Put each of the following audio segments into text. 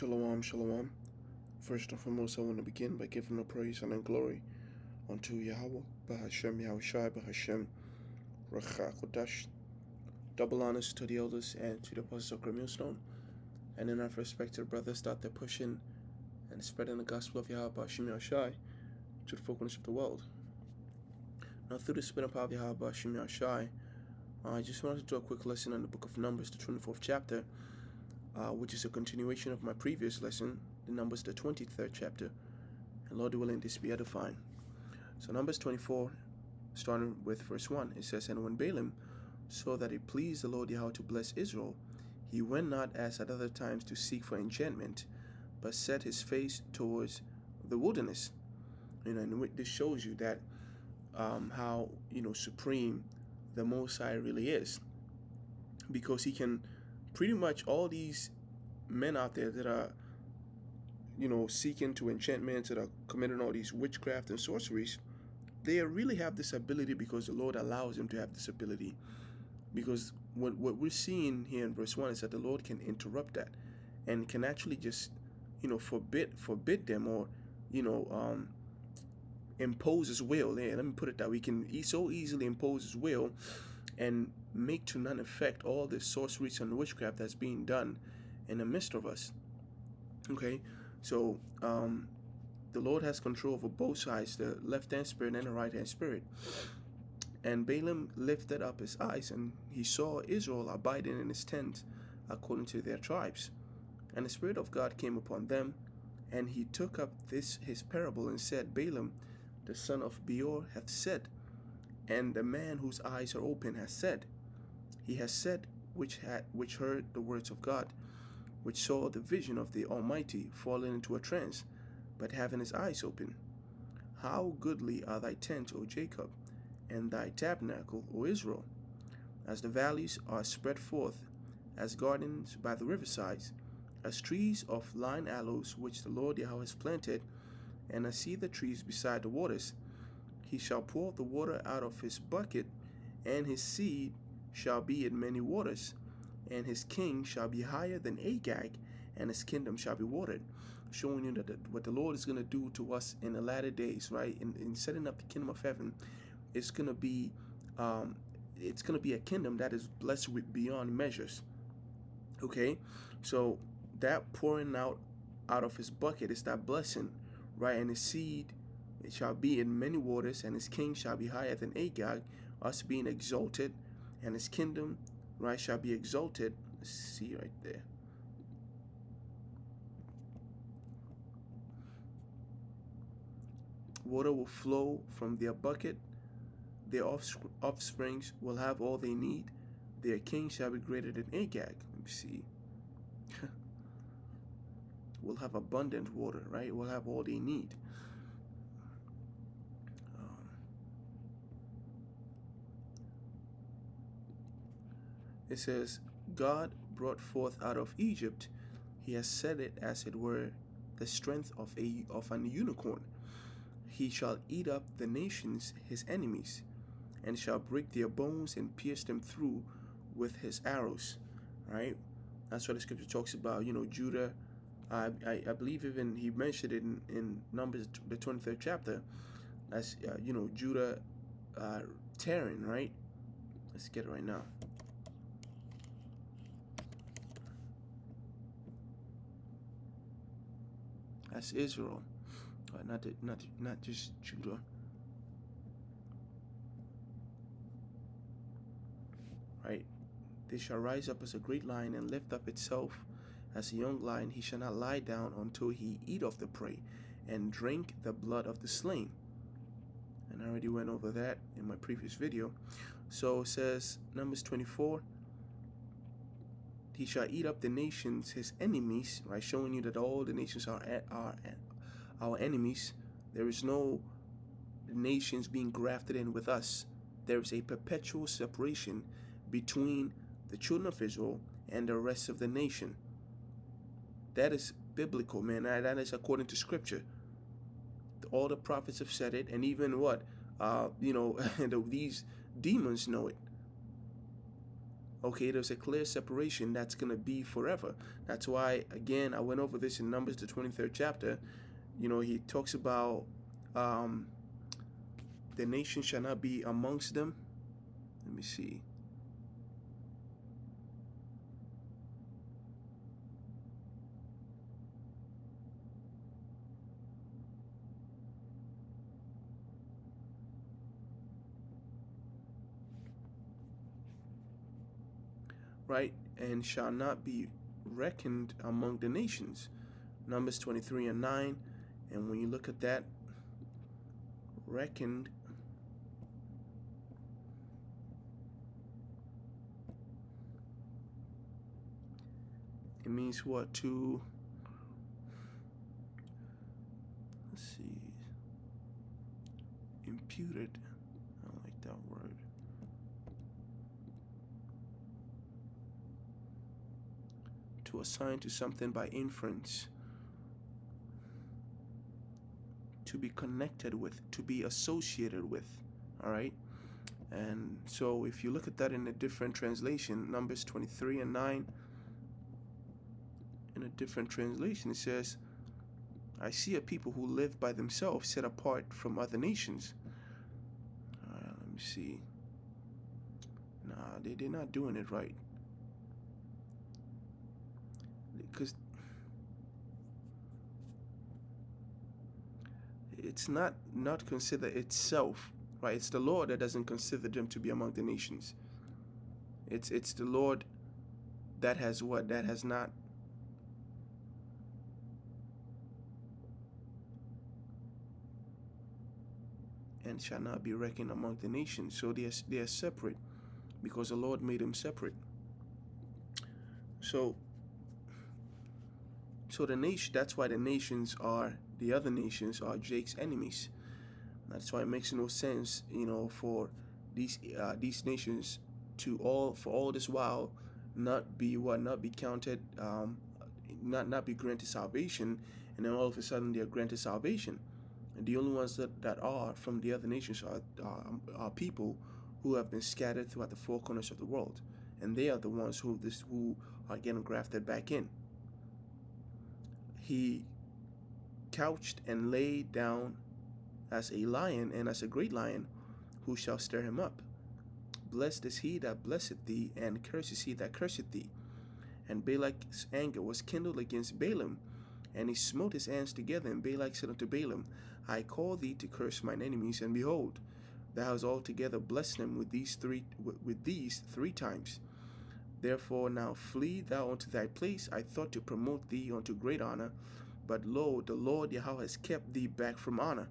Shalom, shalom. First and foremost, I want to begin by giving the praise and glory unto Yahweh, Bahashem Yahushai, Bahashem Rachakodash. Double honors to the elders and to the apostles of Millstone, and in our respected brothers that they're pushing and spreading the gospel of Yahweh, Bahashem Yahushai, to the four corners of the world. Now, through the spirit of power of Yahweh, Bahashem Yahushai, I just wanted to do a quick lesson on the book of Numbers, the 24th chapter, which is a continuation of my previous lesson, the Numbers, the 23rd chapter. And Lord willing, this be edifying. So Numbers 24, starting with verse 1, it says, "And when Balaam saw that it pleased the Lord Yahweh to bless Israel, he went not as at other times to seek for enchantment, but set his face towards the wilderness." And this shows you that how supreme the Most High really is, because he can pretty much all these men out there that are seeking to enchantments, that are committing all these witchcraft and sorceries, they really have this ability because the Lord allows them to have this ability. Because what we're seeing here in verse 1 is that the Lord can interrupt that and can actually just forbid them, or impose his will. Yeah, let me put it that way. He can so easily impose his will and make to none effect all the sorceries and witchcraft that's being done in the midst of us. Okay, so the Lord has control over both sides, the left hand spirit and the right hand spirit. And Balaam lifted up his eyes, and he saw Israel abiding in his tent according to their tribes. And the Spirit of God came upon them, and he took up his parable and said, "Balaam the son of Beor hath said, and the man whose eyes are open has said. He has said, which heard the words of God, which saw the vision of the Almighty, falling into a trance, but having his eyes open. How goodly are thy tents, O Jacob, and thy tabernacle, O Israel! As the valleys are spread forth, as gardens by the riversides, as trees of line aloes, which the Lord Yahweh has planted, and as cedar trees beside the waters. He shall pour the water out of his bucket, and his seed shall be in many waters, and his king shall be higher than Agag, and his kingdom shall be watered." Showing you that what the Lord is going to do to us in the latter days, right? In setting up the kingdom of heaven, it's going to be a kingdom that is blessed with beyond measures. Okay, so that pouring out of his bucket is that blessing, right? And his seed, it shall be in many waters, and his king shall be higher than Agag, us being exalted, and his kingdom, right, shall be exalted. Let's see right there. Water will flow from their bucket. Their offsprings will have all they need. Their king shall be greater than Agag. Let me see. We'll have abundant water, right? We'll have all they need. It says, "God brought forth out of Egypt. He has set it as it were the strength of an unicorn. He shall eat up the nations his enemies, and shall break their bones and pierce them through with his arrows." Right? That's what the scripture talks about. Judah. I believe even he mentioned it in Numbers, the 23rd chapter. As Judah tearing. Right? Let's get it right now. That's Israel, not just Judah. Right? They shall rise up as a great lion and lift up itself as a young lion. He shall not lie down until he eat of the prey and drink the blood of the slain. And I already went over that in my previous video. So it says, Numbers 24, "He shall eat up the nations his enemies," right? Showing you that all the nations are our enemies. There is no nations being grafted in with us. There is a perpetual separation between the children of Israel and the rest of the nation. That is biblical, man. That is according to scripture. All the prophets have said it, and even these demons know it. Okay, there's a clear separation that's going to be forever. That's why, again, I went over this in Numbers, the 23rd chapter. He talks about the nation shall not be amongst them. Let me see. Right? And shall not be reckoned among the nations. Numbers 23 and 9. And when you look at that, reckoned, it means what? To, let's see, imputed. I don't like that word. To assign to something by inference. To be connected with, to be associated with. All right? And so if you look at that in a different translation, Numbers 23 and 9, in a different translation, it says, I see a people who live by themselves, set apart from other nations. Let me see. Nah, they're not doing it right. Because it's not consider itself, right? It's the Lord that doesn't consider them to be among the nations. It's the Lord that has what? That has not. And shall not be reckoned among the nations. So they are separate because the Lord made them separate. So the nation, that's why the other nations are Jake's enemies. That's why it makes no sense, for these nations for all this while not be counted, not be granted salvation, and then all of a sudden they are granted salvation. And the only ones that are from the other nations are people who have been scattered throughout the four corners of the world, and they are the ones who are getting grafted back in. He couched and lay down as a lion, and as a great lion, who shall stir him up? Blessed is he that blesseth thee, and cursed is he that curseth thee. And Balak's anger was kindled against Balaam, and he smote his hands together. And Balak said unto Balaam, I call thee to curse mine enemies, and behold, thou hast altogether blessed them with these three times. Therefore now flee thou unto thy place. I thought to promote thee unto great honor, but lo, the Lord Yahweh has kept thee back from honor.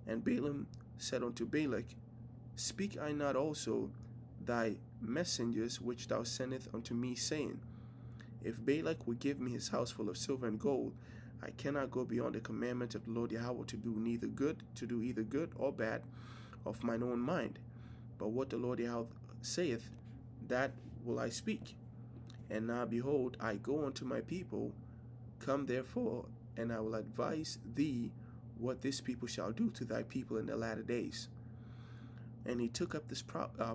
And Balaam said unto Balak, Speak I not also thy messengers which thou sendest unto me, saying, If Balak will give me his house full of silver and gold, I cannot go beyond the commandment of the Lord Yahweh to do either good or bad of mine own mind. But what the Lord Yahweh saith, that will I speak. And now behold, I go unto my people. Come therefore, and I will advise thee what this people shall do to thy people in the latter days. And he took up this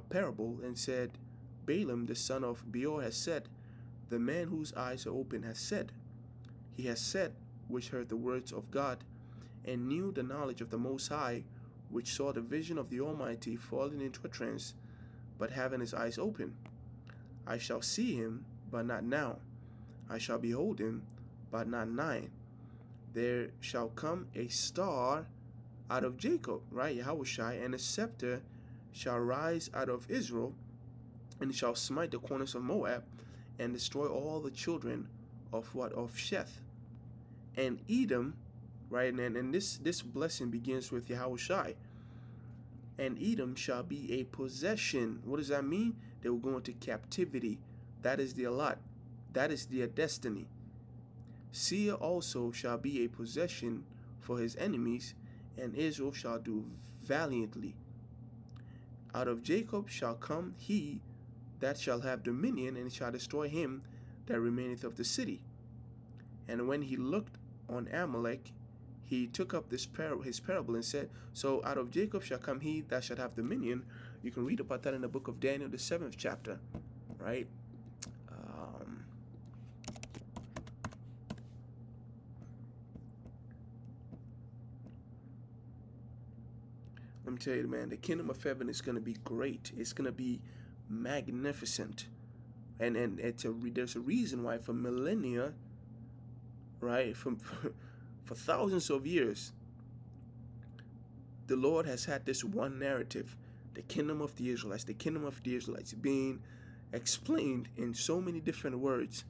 parable and said, Balaam the son of Beor has said, the man whose eyes are open has said. He has said, which heard the words of God, and knew the knowledge of the Most High, which saw the vision of the Almighty, falling into a trance, but having his eyes open. I shall see him, but not now. I shall behold him, but not nigh. There shall come a star out of Jacob, right, Yahushai, and a scepter shall rise out of Israel, and shall smite the corners of Moab, and destroy all the children of Sheth. And Edom, right, and this blessing begins with Yahushai. And Edom shall be a possession. What does that mean? They will go into captivity. That is their lot. That is their destiny. Seir also shall be a possession for his enemies, and Israel shall do valiantly. Out of Jacob shall come he that shall have dominion, and shall destroy him that remaineth of the city. And when he looked on Amalek, he took up his parable and said, so out of Jacob shall come he that shall have dominion. You can read about that in the book of Daniel, the 7th chapter. right? Um, Let me tell you, man, the kingdom of heaven is going to be great. It's going to be magnificent. And there's a reason why for millennia, right, for thousands of years, the Lord has had this one narrative, the kingdom of the Israelites being explained in so many different words.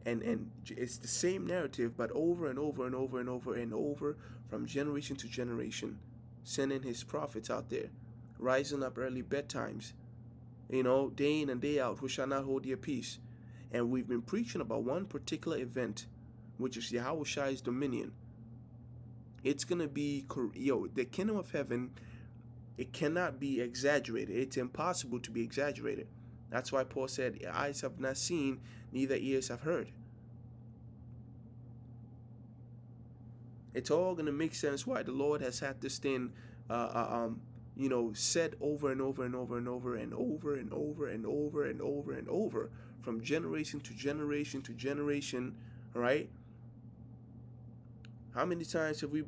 And it's the same narrative, but over and over and over and over and over, from generation to generation, sending his prophets out there, rising up early bedtimes, day in and day out, who shall not hold their peace. And we've been preaching about one particular event, which is Yahweh's dominion. It's going to be, the kingdom of heaven, it cannot be exaggerated. It's impossible to be exaggerated. That's why Paul said, eyes have not seen, neither ears have heard. It's all going to make sense why the Lord has had this thing, said over and over and over and over and over and over and over and over and over, from generation to generation to generation, right? How many times have we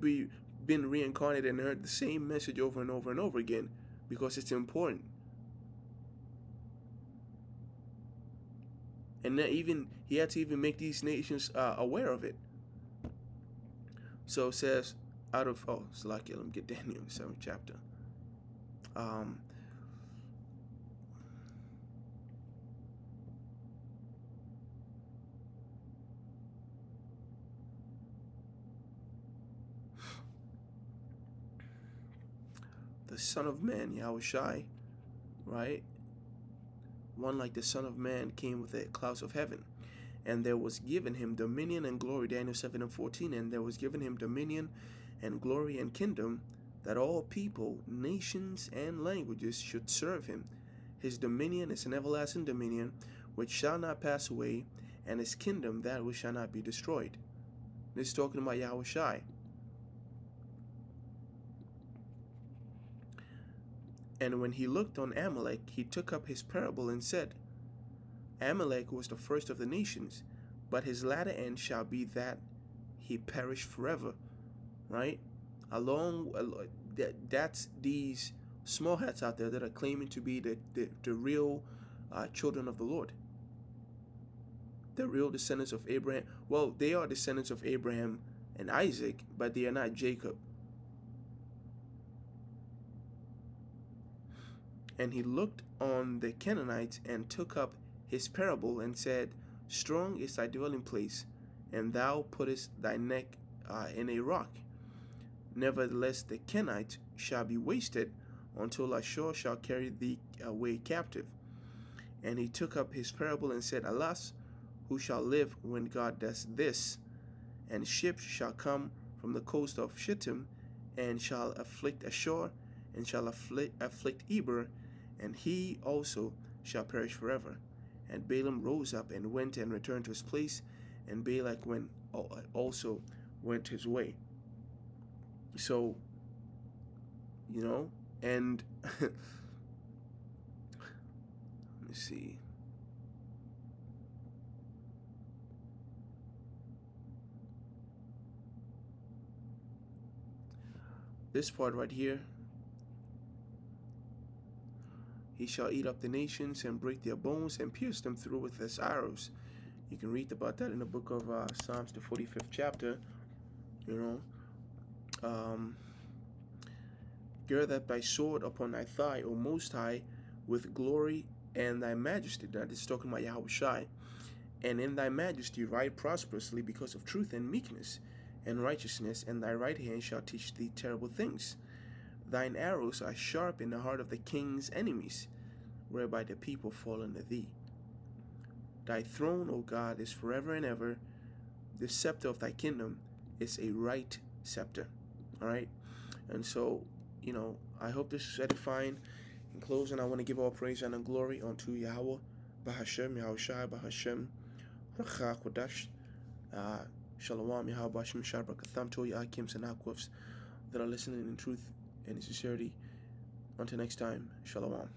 been reincarnated and heard the same message over and over and over again? Because it's important. And that he had to even make these nations aware of it. So it says, Salakia, let me get Daniel, 7th chapter. The Son of Man, Yahushai, right? One like the Son of Man came with the clouds of heaven. And there was given him dominion and glory, Daniel 7:14, and there was given him dominion and glory and kingdom, that all people, nations, and languages should serve him. His dominion is an everlasting dominion, which shall not pass away, and his kingdom that which shall not be destroyed. This is talking about Yahushai. And when he looked on Amalek, he took up his parable and said, Amalek was the first of the nations, but his latter end shall be that he perish forever. Right? That's these small hats out there that are claiming to be the real children of the Lord. The real descendants of Abraham. Well, they are descendants of Abraham and Isaac, but they are not Jacob. And he looked on the Canaanites and took up his parable and said, Strong is thy dwelling place, and thou puttest thy neck in a rock. Nevertheless, the Canaanites shall be wasted until Ashur shall carry thee away captive. And he took up his parable and said, Alas, who shall live when God does this? And ships shall come from the coast of Shittim, and shall afflict Ashur, and shall afflict Eber, and he also shall perish forever. And Balaam rose up and went and returned to his place, and Balak also went his way. So, and let me see. This part right here, he shall eat up the nations and break their bones and pierce them through with his arrows. You can read about that in the book of Psalms, the 45th chapter. Gird up thy sword upon thy thigh, O Most High, with glory and thy majesty. That is talking about Yahushai. And in thy majesty ride prosperously because of truth and meekness and righteousness, and thy right hand shall teach thee terrible things. Thine arrows are sharp in the heart of the king's enemies, whereby the people fall under thee. Thy throne, O God, is forever and ever. The scepter of thy kingdom is a right scepter. All right? And so, I hope this is edifying. In closing, I want to give all praise and glory unto Yahweh, Bahashem, Yahushai, Bahashem, Racha Kodash, Shalom, Yahweh, Bahashem, Shabbat, to your Akims and Akwifs that are listening in truth and in sincerity. Until next time, Shalom.